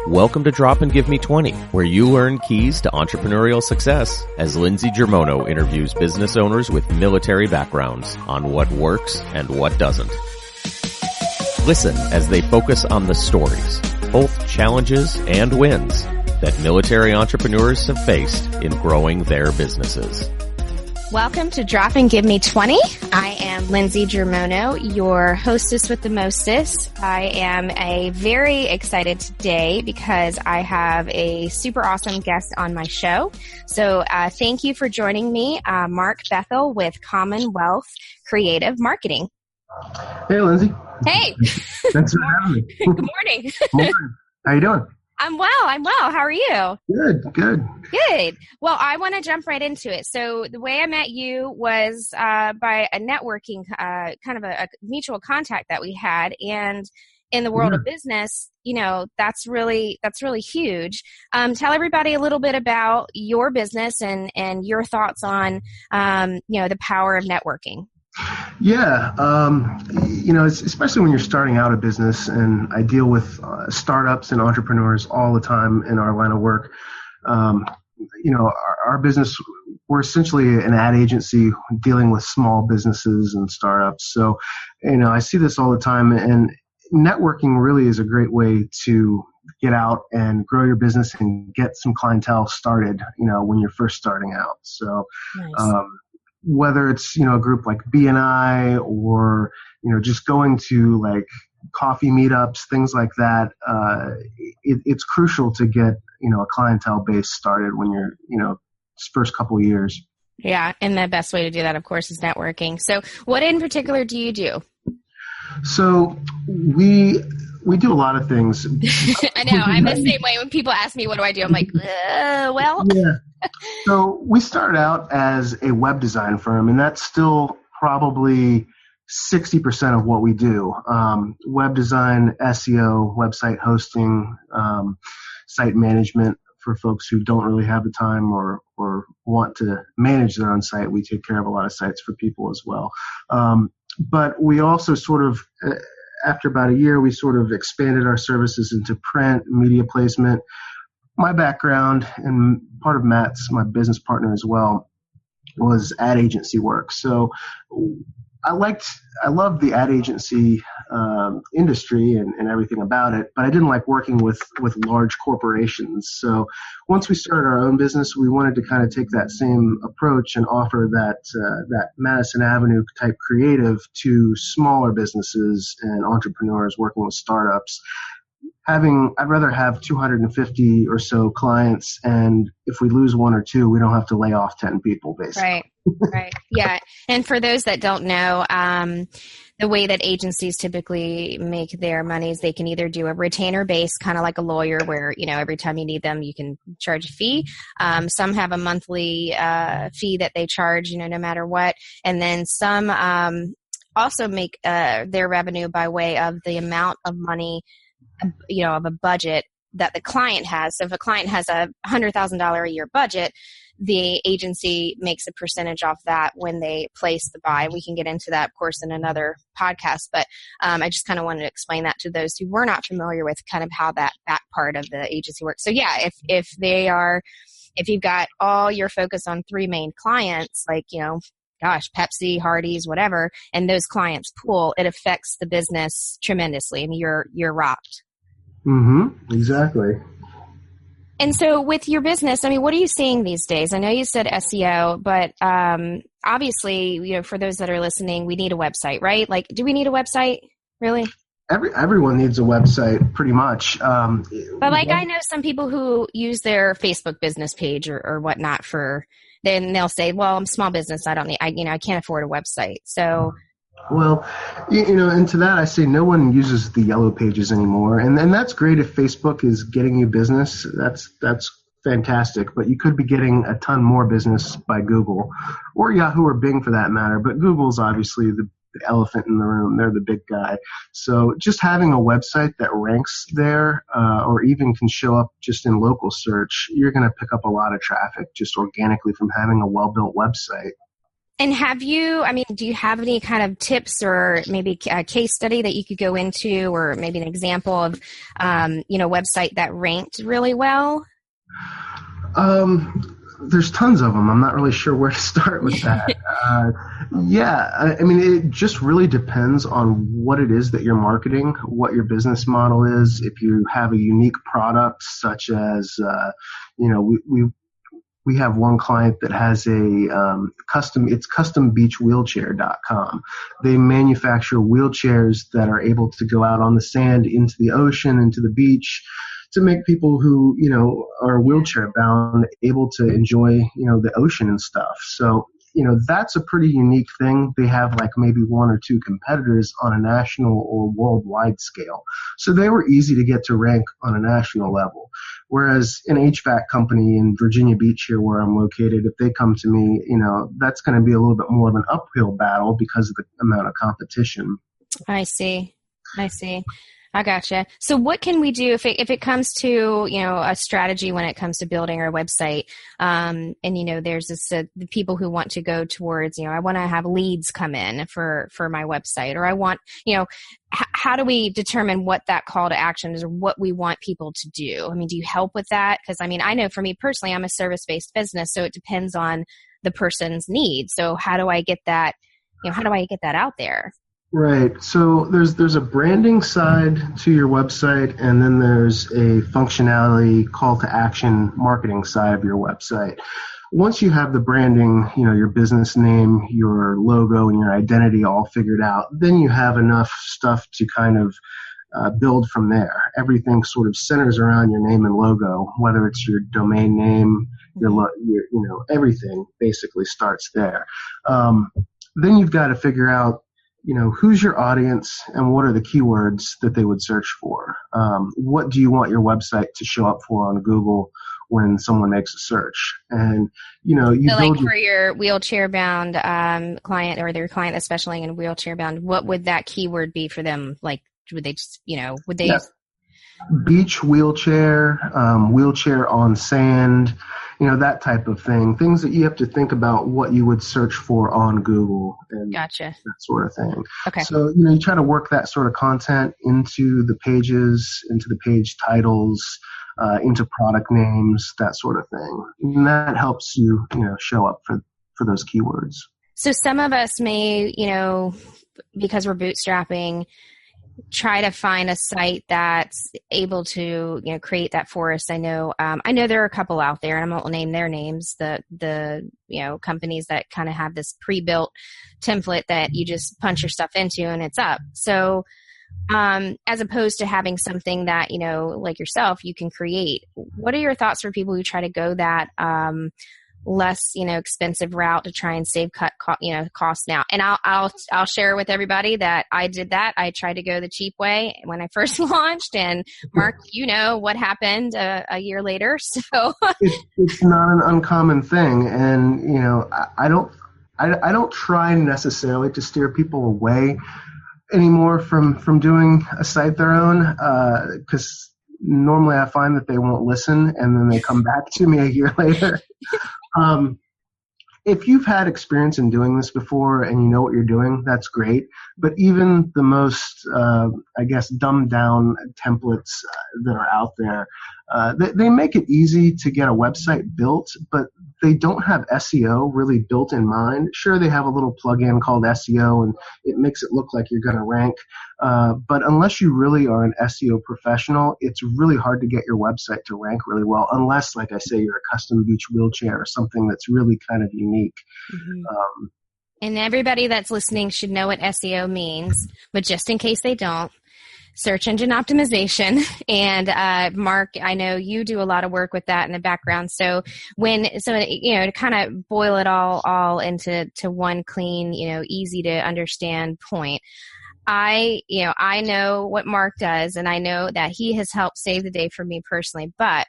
Welcome to Drop and Give Me 20, where you earn keys to entrepreneurial success as Lindsey Germono interviews business owners with military backgrounds on what works and what doesn't. Listen as they focus on the stories, both challenges and wins, that military entrepreneurs have faced in growing their businesses. Welcome to Drop and Give Me 20. I am Lindsey Germono, your hostess with the mostest. I am very excited today because I have a super awesome guest on my show. So thank you for joining me, Marc Bethel with Commonwealth Creative Marketing. Hey, Lindsey. Hey. Thanks for having me. Good morning. Morning. How you doing? I'm well. How are you? Good. Well, I want to jump right into it. So the way I met you was by a networking, kind of a mutual contact that we had. And in the world of business, that's really huge. Tell everybody a little bit about your business and your thoughts on, the power of networking. Yeah. Especially when you're starting out a business, and I deal with startups and entrepreneurs all the time in our line of work. Our business, we're essentially an ad agency dealing with small businesses and startups. So, I see this all the time, and networking really is a great way to get out and grow your business and get some clientele started, when you're first starting out. So, nice. Whether it's, a group like BNI or, just going to like coffee meetups, things like that, it's crucial to get, a clientele base started when you're, first couple of years. Yeah. And the best way to do that, of course, is networking. So what in particular do you do? So we do a lot of things. I know. I'm the same way. When people ask me, what do I do? I'm like, well. Yeah. So we started out as a web design firm, and that's still probably 60% of what we do. Web design, SEO, website hosting, site management for folks who don't really have the time or want to manage their own site. We take care of a lot of sites for people as well. But we also sort of, after about a year, we sort of expanded our services into print, media placement. My background, and part of Matt's, my business partner as well, was ad agency work. So I loved the ad agency industry and everything about it, but I didn't like working with large corporations. So once we started our own business, we wanted to kind of take that same approach and offer that Madison Avenue type creative to smaller businesses and entrepreneurs working with startups. I'd rather have 250 or so clients, and if we lose one or two, we don't have to lay off 10 people, basically. Right. Yeah. And for those that don't know, the way that agencies typically make their money is they can either do a retainer base, kind of like a lawyer, where, every time you need them, you can charge a fee. Some have a monthly fee that they charge, no matter what. And then some also make their revenue by way of the amount of money, of a budget that the client has. So if a client has a $100,000 a year budget, the agency makes a percentage off that when they place the buy. We can get into that, of course, in another podcast, but I just kind of wanted to explain that to those who were not familiar with kind of how that part of the agency works. So yeah, if you've got all your focus on three main clients, like, Pepsi, Hardee's, whatever, and those clients pool, it affects the business tremendously, and you're rocked. Mm-hmm. Exactly. And so with your business, what are you seeing these days? I know you said SEO, but obviously, for those that are listening, we need a website, right? Like, do we need a website? Really? Everyone needs a website, pretty much. But I know some people who use their Facebook business page or whatnot then they'll say, well, I'm a small business. I can't afford a website. So. Well, and to that I say no one uses the yellow pages anymore. And that's great if Facebook is getting you business. That's fantastic. But you could be getting a ton more business by Google or Yahoo or Bing for that matter. But Google's obviously the elephant in the room. They're the big guy. So just having a website that ranks there or even can show up just in local search, you're going to pick up a lot of traffic just organically from having a well-built website. And do you have any kind of tips or maybe a case study that you could go into, or maybe an example of, website that ranked really well? There's tons of them. I'm not really sure where to start with that. It just really depends on what it is that you're marketing, what your business model is. If you have a unique product, such as, we have one client that has a custombeachwheelchair.com. They manufacture wheelchairs that are able to go out on the sand, into the ocean, into the beach, to make people who, are wheelchair bound able to enjoy, the ocean and stuff. So, that's a pretty unique thing. They have like maybe one or two competitors on a national or worldwide scale. So they were easy to get to rank on a national level. Whereas an HVAC company in Virginia Beach here where I'm located, if they come to me, that's going to be a little bit more of an uphill battle because of the amount of competition. I see. I gotcha. So what can we do if it comes to, a strategy when it comes to building our website? There's the people who want to go towards, I want to have leads come in for my website, or I want, how do we determine what that call to action is or what we want people to do? Do you help with that? Because I know for me personally, I'm a service-based business, so it depends on the person's needs. So how do I get that, out there? Right. So there's a branding side to your website, and then there's a functionality, call to action, marketing side of your website. Once you have the branding, your business name, your logo, and your identity all figured out, then you have enough stuff to kind of build from there. Everything sort of centers around your name and logo, whether it's your domain name, your everything basically starts there. Then you've got to figure out, who's your audience and what are the keywords that they would search for? What do you want your website to show up for on Google when someone makes a search? And, for your wheelchair bound client, or their client that's specializing in wheelchair bound, what would that keyword be for them? Like, would they just, beach wheelchair, wheelchair on sand, that type of thing. Things that you have to think about what you would search for on Google and Gotcha. That sort of thing. Okay. So, you try to work that sort of content into the pages, into the page titles, into product names, that sort of thing. And that helps you, show up for those keywords. So some of us may, because we're bootstrapping, try to find a site that's able to, create that for us. I know there are a couple out there, and I won't name their names, the companies that kind of have this pre-built template that you just punch your stuff into and it's up. So, as opposed to having something that, like yourself, you can create. What are your thoughts for people who try to go that, less, expensive route to try and save costs now? And I'll share with everybody that I did that. I tried to go the cheap way when I first launched, and Marc, what happened a year later. So it's not an uncommon thing. And, I don't try necessarily to steer people away anymore from doing a site their own, because normally I find that they won't listen, and then they come back to me a year later. If you've had experience in doing this before and you know what you're doing, that's great. But even the most, dumbed down templates that are out there, they make it easy to get a website built, but they don't have SEO really built in mind. Sure, they have a little plugin called SEO, and it makes it look like you're going to rank. But unless you really are an SEO professional, it's really hard to get your website to rank really well, unless, like I say, you're a custom beach wheelchair or something that's really kind of unique. Mm-hmm. And everybody that's listening should know what SEO means, but just in case they don't, search engine optimization. And Marc, I know you do a lot of work with that in the background. So to kind of boil it all into one clean, easy to understand point. I know what Marc does, and I know that he has helped save the day for me personally, but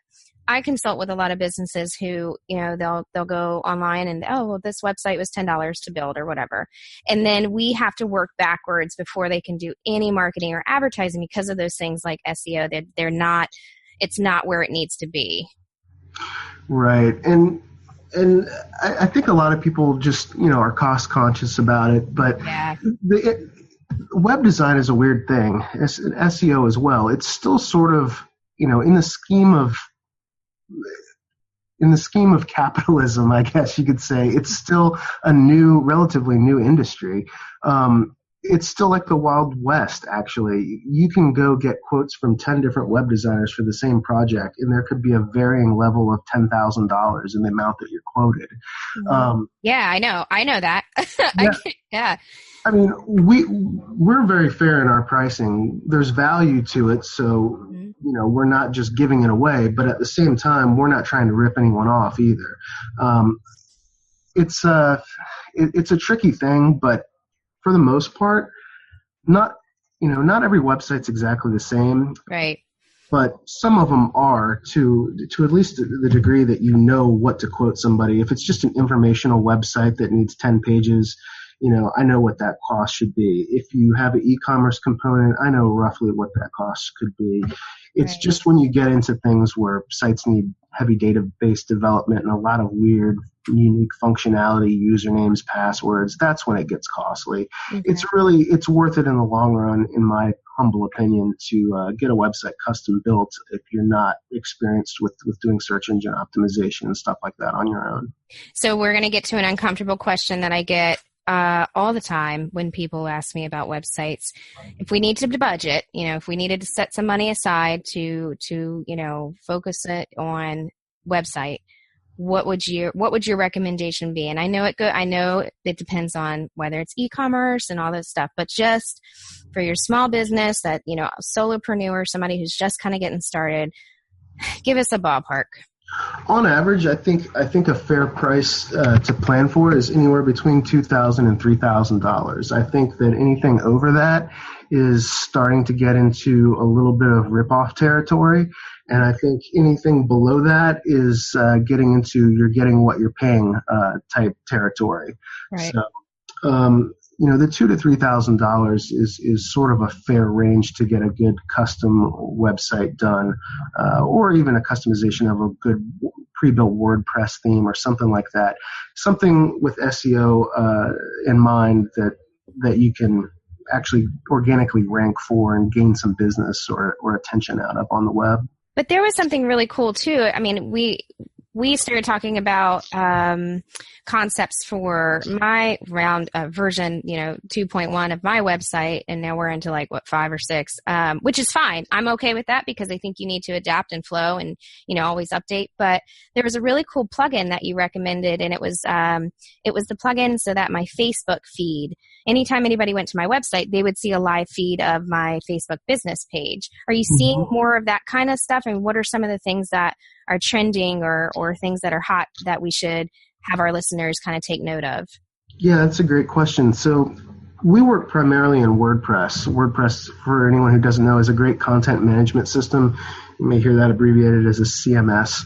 I consult with a lot of businesses who, they'll go online and, this website was $10 to build or whatever. And then we have to work backwards before they can do any marketing or advertising because of those things like SEO. It's not where it needs to be. Right. And and I think a lot of people just, are cost conscious about it, but Yeah. Web design is a weird thing. It's an SEO as well. It's still sort of, in the scheme of capitalism, I guess you could say, it's still a relatively new industry. It's still like the Wild West, actually. You can go get quotes from 10 different web designers for the same project, and there could be a varying level of $10,000 in the amount that you're quoted. Yeah, I know that. Yeah. I mean, we're very fair in our pricing. There's value to it, so we're not just giving it away, but at the same time, we're not trying to rip anyone off either. It's a tricky thing, but for the most part, not every website's exactly the same. Right. But some of them are to at least the degree that you know what to quote somebody. If it's just an informational website that needs 10 pages, I know what that cost should be. If you have an e-commerce component, I know roughly what that cost could be. It's Right. just when you get into things where sites need heavy database development and a lot of weird, unique functionality, usernames, passwords, that's when it gets costly. Okay. It's worth it in the long run, in my humble opinion, to get a website custom built if you're not experienced with doing search engine optimization and stuff like that on your own. So we're going to get to an uncomfortable question that I get all the time when people ask me about websites. If we need to budget, if we needed to set some money aside to focus it on website, what would your recommendation be? And I know it depends on whether it's e-commerce and all this stuff, but just for your small business, that solopreneur, somebody who's just kind of getting started, give us a ballpark. On average, I think a fair price to plan for is anywhere between $2,000 and $3,000. I think that anything over that is starting to get into a little bit of rip-off territory, and I think anything below that is getting into you're getting what you're paying type territory. Right. So, the $2,000 to $3,000 is sort of a fair range to get a good custom website done, or even a customization of a good pre-built WordPress theme or something like that. Something with SEO in mind that you can actually organically rank for and gain some business or attention out of on the web. But there was something really cool too. I mean, we started talking about concepts for my version, 2.1 of my website, and now we're into 5 or 6, which is fine. I'm okay with that because I think you need to adapt and flow and always update. But there was a really cool plugin that you recommended, and it was the plugin so that my Facebook feed, anytime anybody went to my website, they would see a live feed of my Facebook business page. Are you seeing more of that kind of stuff? And what are some of the things that are trending or things that are hot that we should have our listeners kind of take note of? Yeah, that's a great question. So we work primarily in WordPress. WordPress, for anyone who doesn't know, is a great content management system. You may hear that abbreviated as a CMS.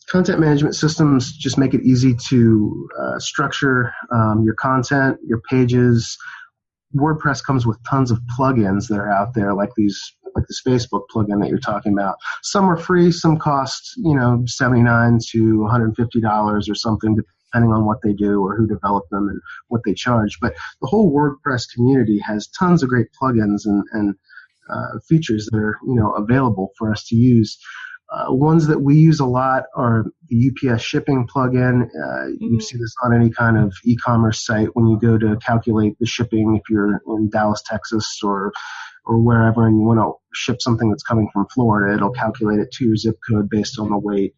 Content management systems just make it easy to structure your content, your pages. WordPress comes with tons of plugins that are out there, like this Facebook plugin that you're talking about. Some are free, some cost, $79 to $150 or something, depending on what they do or who developed them and what they charge. But the whole WordPress community has tons of great plugins and features that are, available for us to use. Ones that we use a lot are the UPS shipping plugin. You see this on any kind of e-commerce site when you go to calculate the shipping. If you're in Dallas, Texas, or wherever, and you want to ship something that's coming from Florida, it'll calculate it to your zip code based on the weight.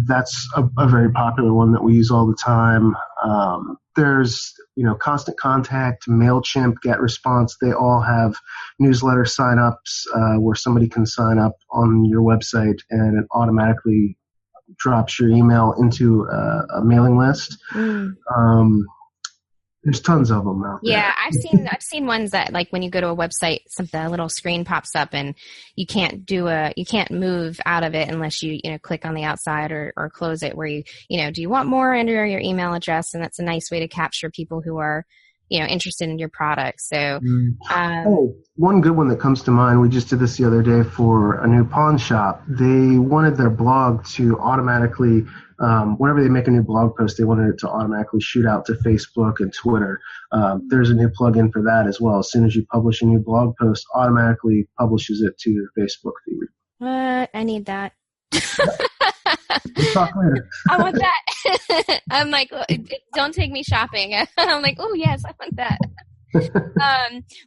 That's a very popular one that we use all the time. There's, Constant Contact, MailChimp, GetResponse. They all have newsletter signups where somebody can sign up on your website and it automatically drops your email into a mailing list. There's tons of them out there. Yeah, I've seen ones that when you go to a website, a little screen pops up and you can't move out of it unless you click on the outside or close it. Where do you want more? Enter your email address, and that's a nice way to capture people who are interested in your product. So, one good one that comes to mind, we just did this the other day for a new pawn shop. They wanted their blog to automatically, whenever they make a new blog post, they wanted it to automatically shoot out to Facebook and Twitter. There's a new plugin for that as well. As soon as you publish a new blog post, automatically publishes it to your Facebook feed. What? I need that. We'll talk later. I want that. I'm like, don't take me shopping. I'm like, oh yes, I want that.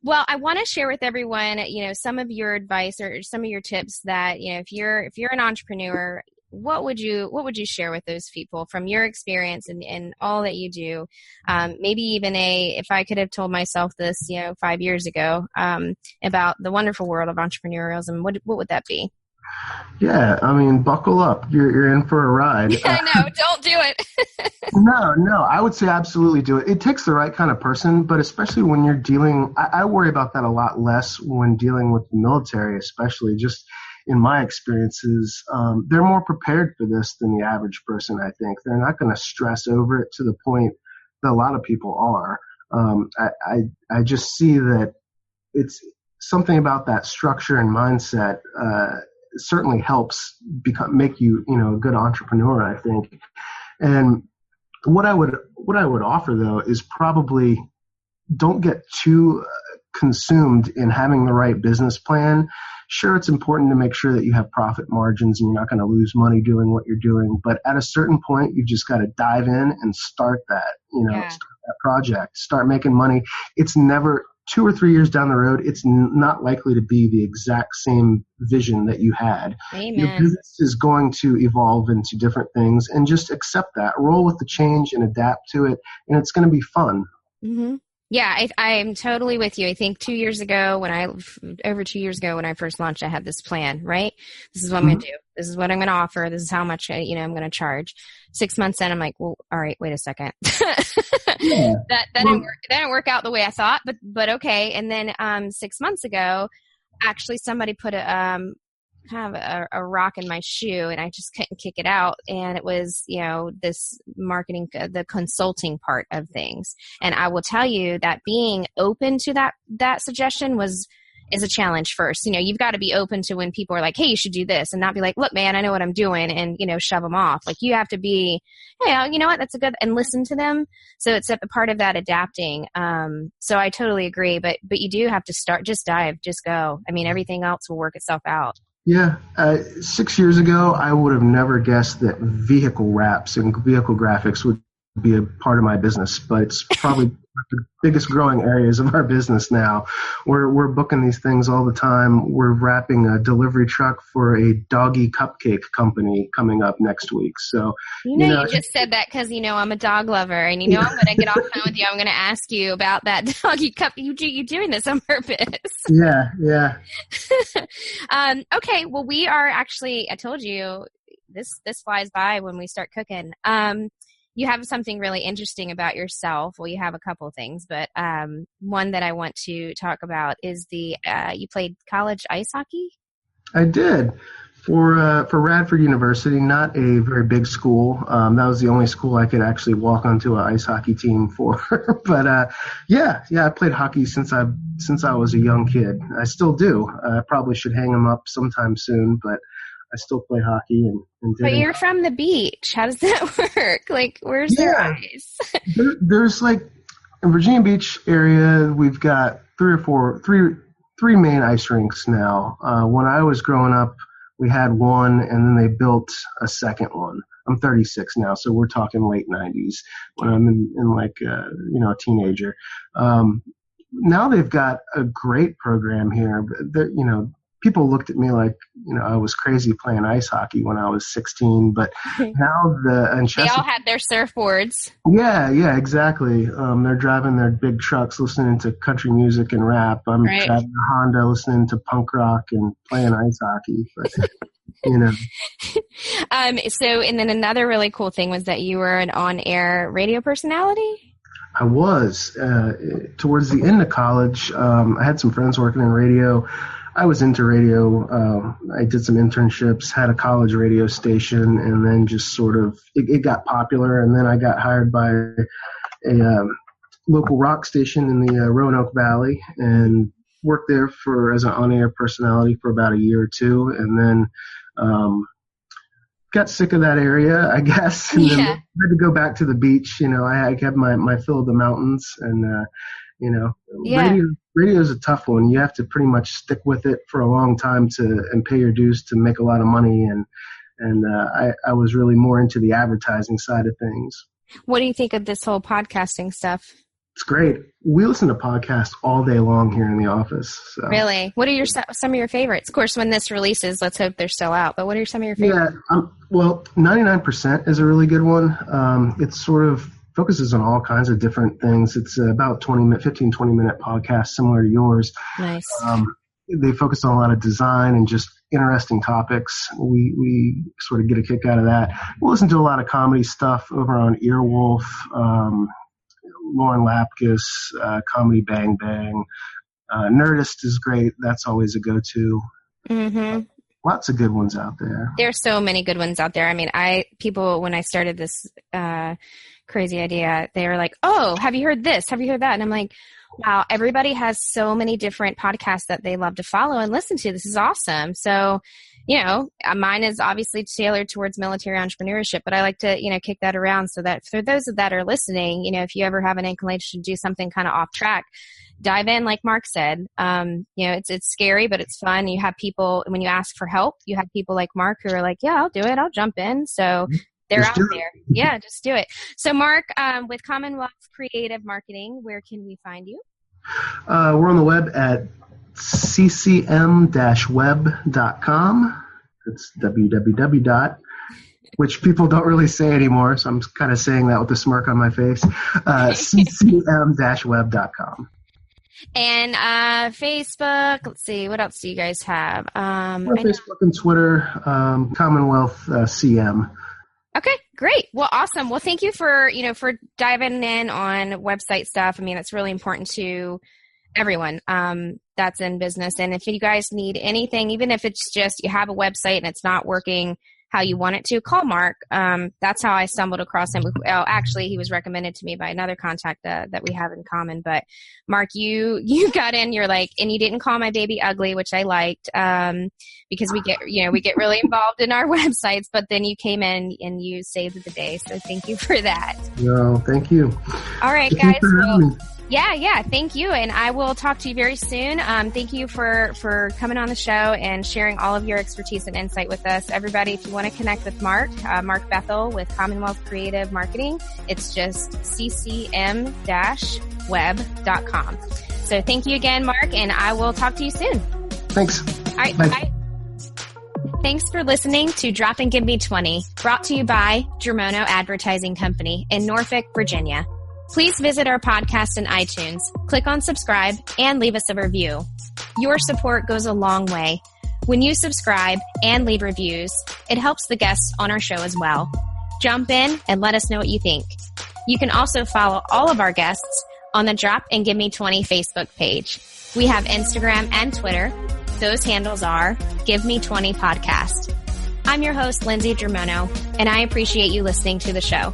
Well, I want to share with everyone, some of your advice or some of your tips that, if you're an entrepreneur, what would you share with those people from your experience and all that you do? Maybe even if I could have told myself this, 5 years ago, about the wonderful world of entrepreneurialism, what would that be? Yeah, buckle up. You're in for a ride. I know. Don't do it. No, I would say absolutely do it. It takes the right kind of person, but especially when you're dealing, I worry about that a lot less when dealing with the military, especially just in my experiences. They're more prepared for this than the average person, I think. They're not going to stress over it to the point that a lot of people are. I just see that it's something about that structure and mindset certainly helps make you, a good entrepreneur, I think. And what I would offer though is probably don't get too consumed in having the right business plan. Sure, it's important to make sure that you have profit margins and you're not going to lose money doing what you're doing. But at a certain point, you just got to dive in and start that, start that project, start making money. It's never 2 or 3 years down the road, it's not likely to be the exact same vision that you had. Amen. Your business is going to evolve into different things, and just accept that. Roll with the change and adapt to it, and it's going to be fun. Mm-hmm. Yeah, I'm totally with you. I think 2 years ago over 2 years ago when I first launched, I had this plan, right? This is what I'm going to do. This is what I'm going to offer. This is how much, I'm going to charge. 6 months in, I'm like, well, all right, wait a second. That didn't work out the way I thought, but okay. And then 6 months ago, actually somebody put kind of a rock in my shoe, and I just couldn't kick it out. And it was, this marketing, the consulting part of things. And I will tell you that being open to that suggestion is a challenge first. You've got to be open to when people are like, hey, you should do this, and not be like, look, man, I know what I'm doing, and, shove them off. Like, you have to be, hey, you know what, that's a good, and listen to them. So it's a part of that adapting. So I totally agree, but you do have to start, just dive, just go. Everything else will work itself out. Yeah. 6 years ago, I would have never guessed that vehicle wraps and vehicle graphics would be a part of my business, but it's probably the biggest growing areas of our business now. We're booking these things all the time. We're wrapping a delivery truck for a doggy cupcake company coming up next week. So you just said that because I'm a dog lover, and I'm going to get off the phone with you. I'm going to ask you about that doggy cup. You doing this on purpose? Yeah. Okay. Well, we are actually. I told you this flies by when we start cooking. You have something really interesting about yourself. Well, you have a couple of things, but one that I want to talk about is you played college ice hockey? I did for Radford University, not a very big school. That was the only school I could actually walk onto an ice hockey team for. But I played hockey since I was a young kid. I still do. I probably should hang them up sometime soon, but I still play hockey But you're from the beach. How does that work? Like, where's their ice? There's like in Virginia Beach area, we've got three main ice rinks now. When I was growing up, we had one, and then they built a second one. I'm 36 now, so we're talking late 90s when I'm in like a teenager. Now they've got a great program here. People looked at me like, I was crazy playing ice hockey when I was 16, but now they all had their surfboards. Yeah, exactly. They're driving their big trucks, listening to country music and rap. I'm driving a Honda, listening to punk rock and playing ice hockey. But, So, and then another really cool thing was that you were an on-air radio personality. I was. Towards the end of college, I had some friends working in radio. I was into radio. I did some internships, had a college radio station, and then just sort of it got popular. And then I got hired by local rock station in the Roanoke Valley and worked there as an on-air personality for about a year or two, and then got sick of that area, I guess, and then had to go back to the beach. I had my fill of the mountains, and radio is a tough one. You have to pretty much stick with it for a long time and pay your dues to make a lot of money, and I was really more into the advertising side of things. What do you think of this whole podcasting stuff? It's great. We listen to podcasts all day long here in the office. So. Really? What are some of your favorites? Of course, when this releases, let's hope they're still out. But what are some of your favorites? Yeah, well, 99% is a really good one. It sort of focuses on all kinds of different things. It's about 15-20-minute podcast, similar to yours. Nice. They focus on a lot of design and just interesting topics. We sort of get a kick out of that. We'll listen to a lot of comedy stuff over on Earwolf. Lauren Lapkus, Comedy Bang Bang. Nerdist is great. That's always a go-to. Mm-hmm. Lots of good ones out there. There's so many good ones out there. I mean, people, when I started this crazy idea, they were like, oh, have you heard this? Have you heard that? And I'm like, wow, everybody has so many different podcasts that they love to follow and listen to. This is awesome. So, mine is obviously tailored towards military entrepreneurship, but I like to, kick that around so that for those that are listening, if you ever have an inclination to do something kind of off track, dive in, like Marc said. It's scary, but it's fun. You have people, when you ask for help, you have people like Marc who are like, yeah, I'll do it. I'll jump in. So they're out there. Yeah, just do it. So Marc, with Commonwealth Creative Marketing, where can we find you? We're on the web at ccm-web.com. It's www. Which people don't really say anymore, so I'm kind of saying that with a smirk on my face. ccm-web.com. And Facebook, let's see, what else do you guys have? Facebook and Twitter, Commonwealth CM. Okay, great. Well, awesome. Well, thank you for diving in on website stuff. I mean, it's really important to everyone that's in business. And if you guys need anything, even if it's just you have a website and it's not working how you want it to, call Marc. That's how I stumbled across him. Actually, he was recommended to me by another contact that we have in common. But Marc, you got in, you're like, and you didn't call my baby ugly, which I liked, because we get really involved in our websites, but then you came in and you saved the day. So thank you for that. No, thank you. All right, guys. Well, yeah. Thank you. And I will talk to you very soon. Thank you for coming on the show and sharing all of your expertise and insight with us. Everybody, if you want to connect with Marc Bethel with Commonwealth Creative Marketing, it's just ccm-web.com. So thank you again, Marc, and I will talk to you soon. Thanks. All right. Bye. Thanks for listening to Drop and Give Me 20, brought to you by Germono Advertising Company in Norfolk, Virginia. Please visit our podcast in iTunes, click on subscribe, and leave us a review. Your support goes a long way. When you subscribe and leave reviews, it helps the guests on our show as well. Jump in and let us know what you think. You can also follow all of our guests on the Drop and Give Me 20 Facebook page. We have Instagram and Twitter. Those handles are Give Me 20 Podcast. I'm your host, Lindsey Germono, and I appreciate you listening to the show.